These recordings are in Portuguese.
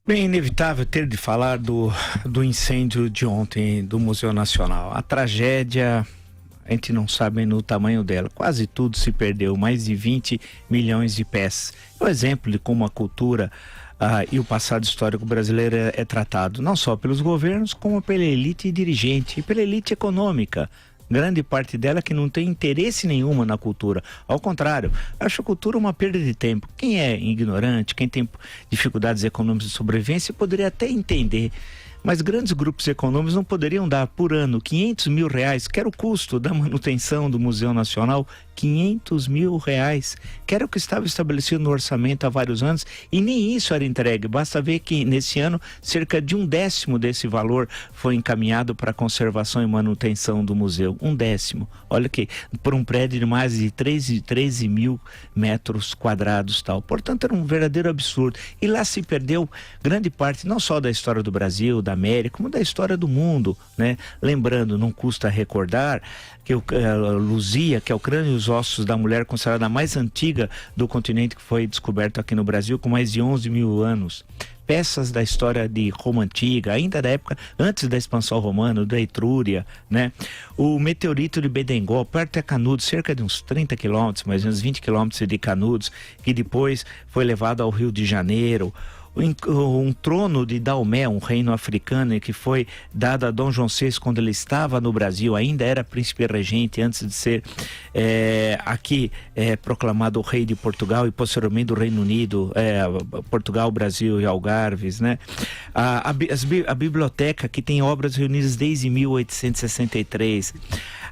Bem, inevitável ter de falar do incêndio de ontem do Museu Nacional. A tragédia, a gente não sabe no tamanho dela. Quase tudo se perdeu, mais de 20 milhões de peças. É um exemplo de como a cultura e o passado histórico brasileiro é tratado, não só pelos governos, como pela elite dirigente e pela elite econômica. Grande parte dela que não tem interesse nenhuma na cultura. Ao contrário, acha a cultura uma perda de tempo. Quem é ignorante, quem tem dificuldades econômicas de sobrevivência, poderia até entender. Mas grandes grupos econômicos não poderiam dar por ano 500 mil reais, que era o custo da manutenção do Museu Nacional, 500 mil reais, que era o que estava estabelecido no orçamento há vários anos, e nem isso era entregue. Basta ver que nesse ano cerca de 1/10 desse valor foi encaminhado para a conservação e manutenção do museu. 1/10. Olha que por um prédio de mais de 13 mil metros quadrados tal. Portanto, era um verdadeiro absurdo. E lá se perdeu grande parte, não só da história do Brasil, da América, como da história do mundo, né? Lembrando, não custa recordar que Luzia, que é o crânio e os ossos da mulher considerada a mais antiga do continente, que foi descoberto aqui no Brasil com mais de 11 mil anos. Peças da história de Roma Antiga, ainda da época antes da expansão romana, da Etrúria, né? O meteorito de Bedengol, perto de Canudos, cerca de uns 30 quilômetros, mais ou menos 20 quilômetros de Canudos, que depois foi levado ao Rio de Janeiro. Um trono de Daomé, um reino africano, que foi dado a Dom João VI quando ele estava no Brasil, ainda era príncipe regente antes de ser proclamado o rei de Portugal e posteriormente do Reino Unido, Portugal, Brasil e Algarves, né? A biblioteca, que tem obras reunidas desde 1863.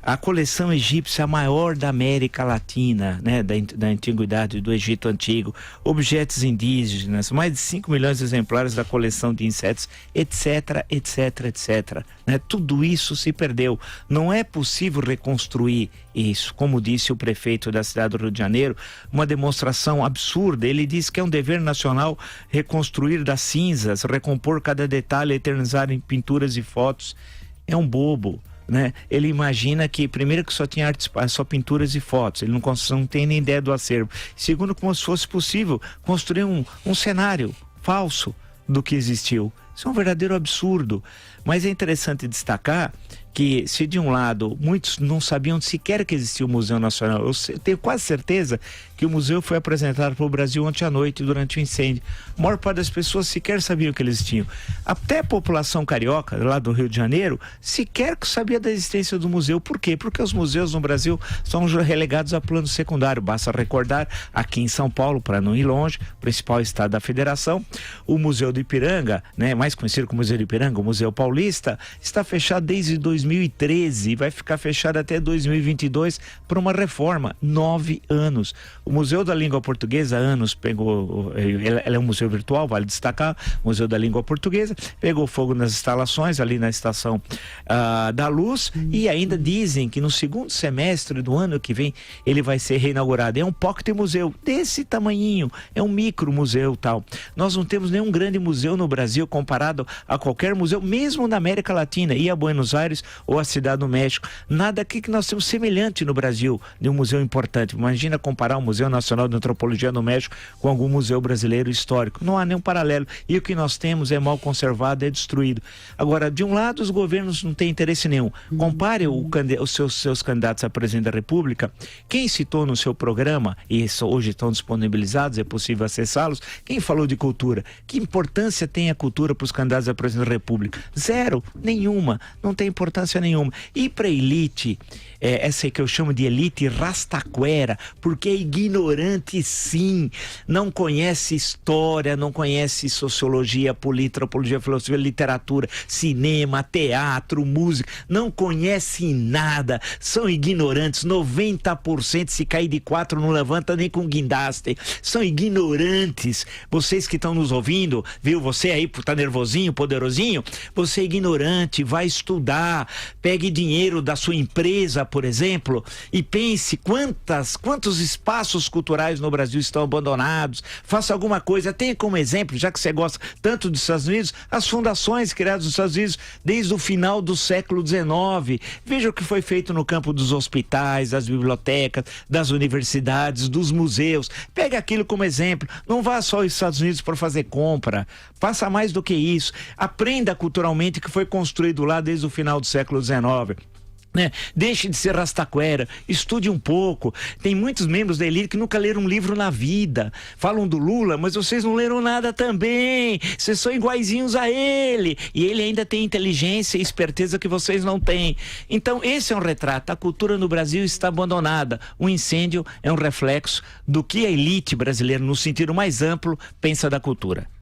A coleção egípcia, a maior da América Latina, né? Da antiguidade, do Egito Antigo. Objetos indígenas, mais de 5 milhões de exemplares da coleção de insetos, etc, etc, etc. Né? Tudo isso se perdeu. Não é possível reconstruir isso. Como disse o prefeito da cidade do Rio de Janeiro, uma demonstração absurda. Ele disse que é um dever nacional reconstruir das cinzas, recompor cada detalhe, eternizar em pinturas e fotos. É um bobo. Né? Ele imagina que, primeiro, que só tinha artes, só pinturas e fotos, ele não tem nem ideia do acervo. Segundo, como se fosse possível construir um cenário falso do que existiu. Isso é um verdadeiro absurdo. Mas é interessante destacar que, se de um lado muitos não sabiam sequer que existia o Museu Nacional, eu tenho quase certeza que o museu foi apresentado para o Brasil ontem à noite durante o incêndio. A maior parte das pessoas sequer sabiam que eles tinham. Até a população carioca, lá do Rio de Janeiro, sequer sabia da existência do museu. Por quê? Porque os museus no Brasil são relegados a plano secundário. Basta recordar, aqui em São Paulo, para não ir longe, principal estado da federação, o Museu do Ipiranga, né, mais conhecido como Museu do Ipiranga, o Museu Paulista, está fechado desde 2013 e vai ficar fechado até 2022 por uma reforma. 9 anos. O Museu da Língua Portuguesa, há anos, ela é um museu virtual, vale destacar, Museu da Língua Portuguesa, pegou fogo nas instalações, ali na Estação da Luz, e ainda dizem que no segundo semestre do ano que vem ele vai ser reinaugurado. É um pocket museu desse tamanhinho, é um micro museu tal. Nós não temos nenhum grande museu no Brasil comparado a qualquer museu, mesmo na América Latina, e a Buenos Aires ou a Cidade do México. Nada aqui que nós temos semelhante no Brasil, de um museu importante. Imagina comparar o Museu Nacional de Antropologia no México com algum museu brasileiro histórico. Não há nenhum paralelo. E o que nós temos é mal conservado, é destruído. Agora, de um lado, os governos não têm interesse nenhum. Compare os seus candidatos a presidente da República. Quem citou no seu programa, e hoje estão disponibilizados, é possível acessá-los, quem falou de cultura? Que importância tem a cultura para os candidatos a presidente da República? Zero, nenhuma. Não tem importância nenhuma. E para a elite, essa aí que eu chamo de elite rastaquera, porque é ignorante sim, não conhece história, não conhece sociologia, política, antropologia, filosofia, literatura, cinema, teatro, música, não conhece nada, são ignorantes. 90%, se cair de 4 não levanta nem com guindaste, são ignorantes. Vocês que estão nos ouvindo, viu, você aí por estar nervosinho, poderosinho, você é ignorante, vai estudar, pegue dinheiro da sua empresa, por exemplo, e pense quantos espaços culturais no Brasil estão abandonados. Faça alguma coisa. Tenha como exemplo, já que você gosta tanto dos Estados Unidos, as fundações criadas nos Estados Unidos desde o final do século XIX. Veja o que foi feito no campo dos hospitais, das bibliotecas, das universidades, dos museus. Pega aquilo como exemplo. Não vá só aos Estados Unidos para fazer compra. Faça mais do que isso. Aprenda culturalmente o que foi construído lá desde o final do século XIX. Deixe de ser rastaquera, estude um pouco. Tem muitos membros da elite que nunca leram um livro na vida. Falam do Lula, mas vocês não leram nada também. Vocês são iguaizinhos a ele. E ele ainda tem inteligência e esperteza que vocês não têm. Então esse é um retrato. A cultura no Brasil está abandonada. O incêndio é um reflexo do que a elite brasileira, no sentido mais amplo, pensa da cultura.